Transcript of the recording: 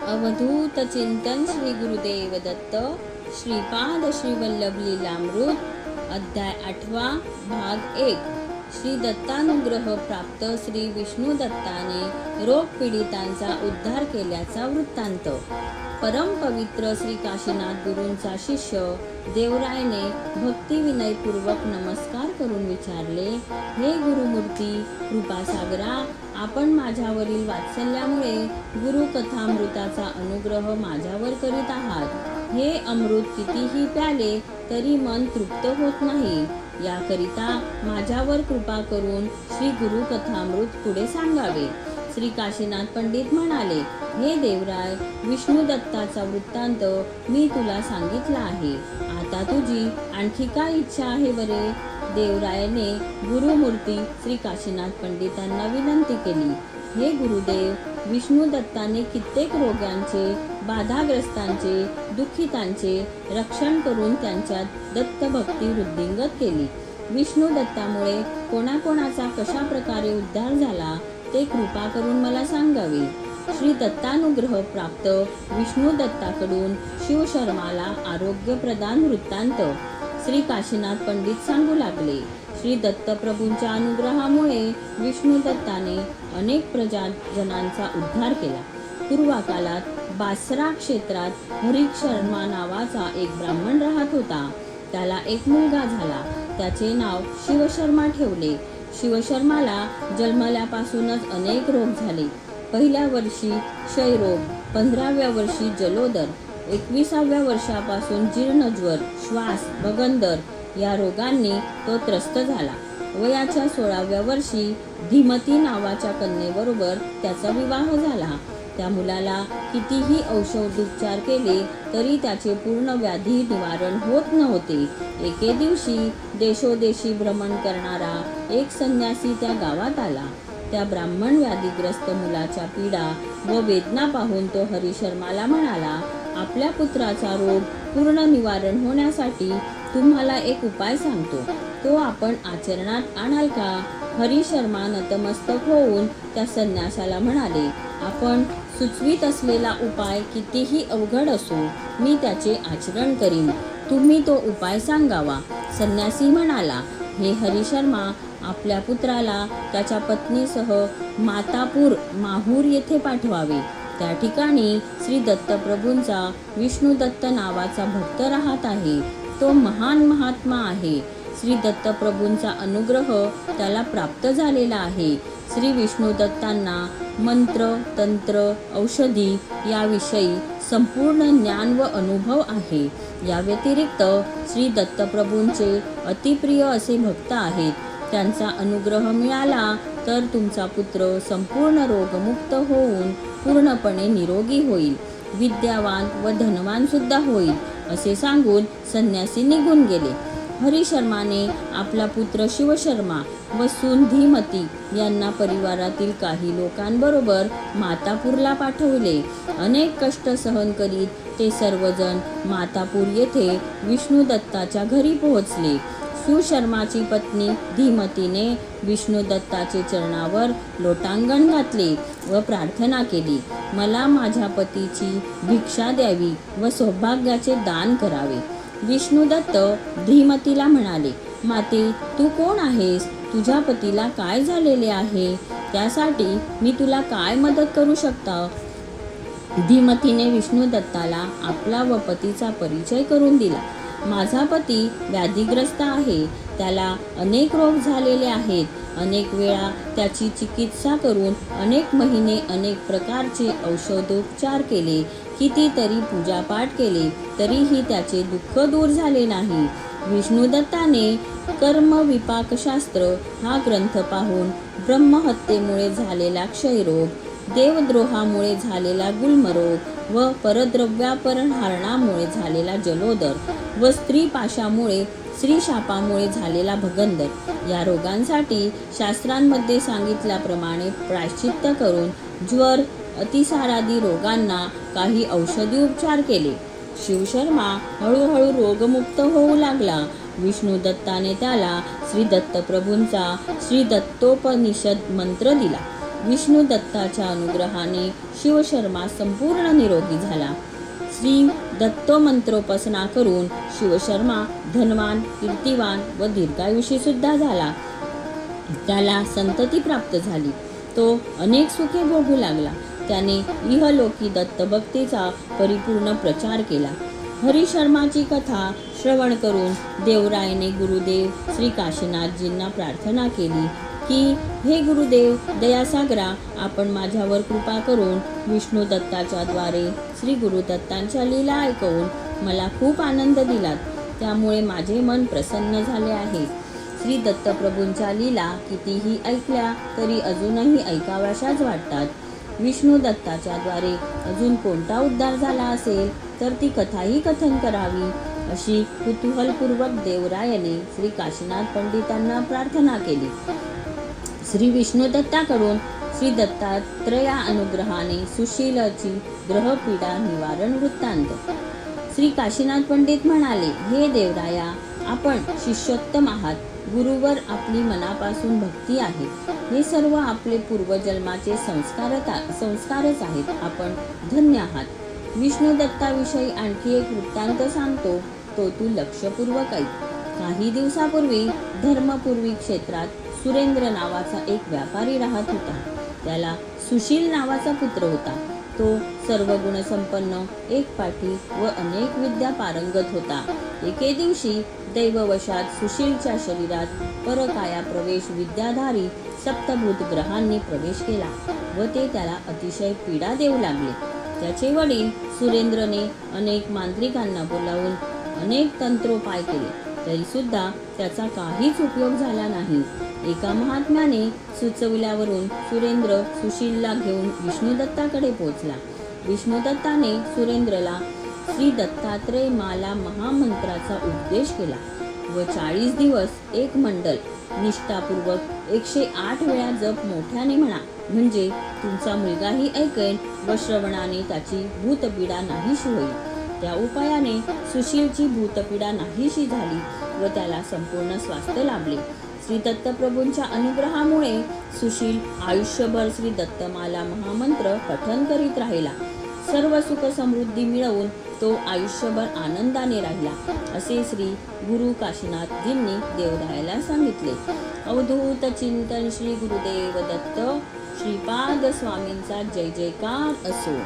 अवधूत चिंतन श्री गुरुदेव दत्त श्रीपाद श्री वल्लभ लीलामृत अध्याय 8 भाग 1 श्री दत्तानुग्रह प्राप्त श्री विष्णू दत्ताने रोग पीडितांचा उद्धार केल्याचा वृत्तांत। परम पवित्र श्री काशीनाथ गुरूंचा शिष्य देवरायने भक्तिविनयपूर्वक नमस्कार करून विचारले, हे गुरुमूर्ती कृपासागरा, आपण माझ्यावरील वात्सल्यामुळे गुरुकथामृताचा अनुग्रह माझ्यावर करीत आहात। हे अमृत कितीही प्याले तरी मन तृप्त होत नाही, याकरिता माझ्यावर कृपा करून श्री गुरुकथामृत पुढे सांगावे। श्री काशीनाथ पंडित म्हणाले, हे देवराय, विष्णू दत्ताचा वृत्तांत मी तुला सांगितला आहे, आता तुझी आणखी काय इच्छा आहे बरे? देवरायाने गुरुमूर्ती श्री काशीनाथ पंडितांना विनंती केली, हे गुरुदेव, विष्णू दत्ताने कित्येक रोग्यांचे, बाधाग्रस्तांचे, दुःखितांचे रक्षण करून त्यांच्यात दत्तभक्ती वृद्धिंगत केली। विष्णू दत्तामुळे कोणाकोणाचा कशा प्रकारे उद्धार झाला ते कृपा करून मला सांगावे। श्री दत्तानुग्रह प्राप्त विष्णू दत्ताकडून शिवशर्माला आरोग्य प्रदान वृत्तांत। श्री काशीनाथ पंडित सांगू लागले, श्री दत्तप्रभूंच्या अनुग्रहामुळे विष्णू दत्ताने अनेक प्रजाजनांचा उद्धार केला। पूर्वकालात बासरा क्षेत्रात हरिक शर्मा नावाचा एक ब्राह्मण राहत होता। त्याला एक मुलगा झाला, त्याचे नाव शिवशर्मा ठेवले। शिवशर्माला जन्मल्यापासूनच अनेक रोग झाले। पहिल्या वर्षी क्षयरोग, 15व्या वर्षी जलोदर, 21व्या वर्षापासून जीर्णज्वर, श्वास, भगंदर या रोगांनी तो त्रस्त झाला। वयाच्या 16व्या वर्षी धीमती नावाच्या कन्येबरोबर त्याचा विवाह झाला। त्या मुलाला कितीही औषधोपचार केले तरी त्याचे पूर्ण व्याधी निवारण होत नव्हते। एके दिवशी देशोदेशी भ्रमण करणारा एक संन्यासी त्या गावात आला। त्या ब्राह्मण व्याधीग्रस्त मुलाच्या पीडा व वेदना पाहून तो हरिशर्माला म्हणाला, आपल्या पुत्राचा रोग पूर्ण निवारण होण्यासाठी तुम्हाला एक उपाय सांगतो, तो आपण आचरणात आणाल का? हरिशर्मा नतमस्तक होऊन त्या संन्यासाला म्हणाले, आपण सुचवीत असलेला उपाय कितीही अवघड असो, मी त्याचे आचरण करीन, तुम्ही तो उपाय सांगावा। संन्यासी म्हणाला, हे हरिशर्मा, आपल्या पुत्राला त्याच्या पत्नीसह मातापूर माहूर येथे पाठवावे। त्या ठिकाणी श्री दत्तप्रभूंचा विष्णू दत्त नावाचा भक्त राहत आहे। तो महान महात्मा आहे। श्री दत्तप्रभूंचा अनुग्रह त्याला प्राप्त झालेला आहे। श्री विष्णू दत्तांना मंत्र, तंत्र, औषधी याविषयी संपूर्ण ज्ञान व अनुभव आहे। या व्यतिरिक्त श्री दत्तप्रभूंचे अतिप्रिय असे भक्त आहेत। त्यांचा अनुग्रह मिळाला तर तुमचा पुत्र संपूर्ण रोगमुक्त होऊन पूर्णपणे निरोगी होईल, विद्यावान व धनवान सुद्धा होईल, असे सांगून संन्यासी निघून गेले। हरिशर्माने आपला पुत्र शिवशर्मा व सून धीमती यांना परिवारातील काही लोकांबरोबर मातापूरला पाठवले। अनेक कष्ट सहन करीत ते सर्वजण मातापूर येथे विष्णू दत्ताच्या घरी पोहोचले। सुशर्माची पत्नी धीमतीने विष्णू दत्ताचे चरणावर लोटांगण घातले व प्रार्थना केली, मला माझ्या पतीची भिक्षा द्यावी व सौभाग्याचे दान करावे। विष्णू दत्त धीमतीला म्हणाले, माते, तू कोण आहेस? तुझ्या पतीला काय झालेले आहे? त्यासाठी मी तुला काय मदत करू शकतो? धीमतीने विष्णू दत्ताला आपला व पतीचा परिचय करून दिला। माझा पती व्याधीग्रस्त आहे, त्याला अनेक रोग झालेले आहेत। अनेक वेळा त्याची चिकित्सा करून अनेक महिने अनेक प्रकारचे औषधोपचार केले, कितीतरी पूजापाठ केले तरीही त्याचे दुःख दूर झाले नाही। विष्णू दत्ताने कर्म विपाकशास्त्र हा ग्रंथ पाहून ब्रह्महत्येमुळे झालेला क्षयरोग, देवद्रोहामुळे झालेला गुल्मरोग व परद्रव्यापहरणामुळे झालेला जलोदर व स्त्रीपाशामुळे स्त्रीशापामुळे झालेला भगंदर या रोगांसाठी शास्त्रांमध्ये सांगितल्याप्रमाणे प्रायश्चित्त करून ज्वर, अतिसारादी रोगांना काही औषधी उपचार केले। शिवशर्मा हळूहळू रोगमुक्त होऊ लागला। विष्णू दत्ताने त्याला श्री दत्तप्रभूंचा श्री दत्तोपनिषद मंत्र दिला। विष्णू दत्ताच्या अनुग्रहाने शिवशर्मा संपूर्ण निरोगी झाला. श्री दत्त मंत्रोपासना करून शिवशर्मा धनवान, कीर्तिवान व दीर्घायुषी सुद्धा झाला. त्याला संतती प्राप्त झाली. तो अनेक सुखे भोगू लागला. त्याने इहलोकी दत्तभक्तीचा परिपूर्ण प्रचार केला. हरिशर्माची कथा श्रवण करून देवरायने गुरुदेव श्री काशीनाथजींना प्रार्थना केली की हे गुरुदेव दयासागरा, आपण माझ्यावर कृपा करून विष्णू दत्ताच्या द्वारे श्री गुरुदत्तांच्या लीला ऐकवून मला खूप आनंद दिलात. त्यामुळे माझे मन प्रसन्न झाले आहे. श्री दत्तप्रभूंच्या लीला कितीही ऐकल्या तरी अजूनही ऐकाव्याशाच वाटतात. विष्णू दत्ताच्या द्वारे अजून कोणता उद्धार झाला असेल तर ती कथाही कथन करावी, अशी कुतूहलपूर्वक देवरायाने श्री काशीनाथ पंडितांना प्रार्थना केली. श्री विष्णू दत्ताकडून श्री दत्तात्रया अनुग्रहाने सुशीलाची ग्रहपीडा निवारण वृत्तांत. श्री काशीनाथ पंडित म्हणाले, हे देवराया, आपण शिष्योत्तम आहात. गुरुवर आपली मनापासून भक्ती आहे. हे सर्व आपले पूर्वजन्माचे संस्कारच आहेत. आपण धन्य आहात. विष्णू दत्ताविषयी आणखी एक वृत्तांत सांगतो, तो तू लक्षपूर्वक ऐक. काही दिवसापूर्वी धर्मपूर्वी क्षेत्रात सुरेंद्र नावाचा एक व्यापारी राहत होता. त्याला सुशील नावाचा पुत्र होता. तो सर्व गुणसंपन्न, एकपाठी व अनेक विद्या पारंगत होता. एके दिवशी दैववशात सुशीलच्या शरीरात परकाया प्रवेश विद्याधारी सप्तभूत ग्रहांनी प्रवेश केला व ते त्याला अतिशय पीडा देऊ लागले. त्याचे वडील सुरेंद्रने अनेक मांत्रिकांना बोलावून अनेक तंत्रोपाय केले, तरी सुद्धा त्याचा काहीच उपयोग झाला नाही. एका महात्म्याने सुचविल्यावरून सुरेंद्र सुशीलला घेऊन विष्णुदत्ताकडे पोहोचला. विष्णुदत्ताने सुरेंद्रला श्री दत्तात्रय माला महामंत्राचा उपदेश केला व 40 दिवस एक मंडल निष्ठापूर्वक 108 वेळा जप मोठ्याने म्हणा, म्हणजे तुमचा मुलगाही ऐकेल व श्रवणाने त्याची भूतपीडा नाहीशी होईल. त्या उपायाने सुशीलची भूतपीडा नाहीशी झाली व त्याला संपूर्ण स्वास्थ्य लाभले. श्री दत्तप्रभूंच्या अनुग्रहामुळे सुशील आयुष्यभर श्री दत्तमाला महामंत्र पठण करीत राहिला. सर्व सुख समृद्धी मिळवून तो आयुष्यभर आनंदाने राहिला, असे श्री गुरु काशीनाथजींनी देवरायाला सांगितले. अवधूत चिंतन श्री गुरुदेव दत्त श्रीपाद स्वामींचा जय जयकार असो.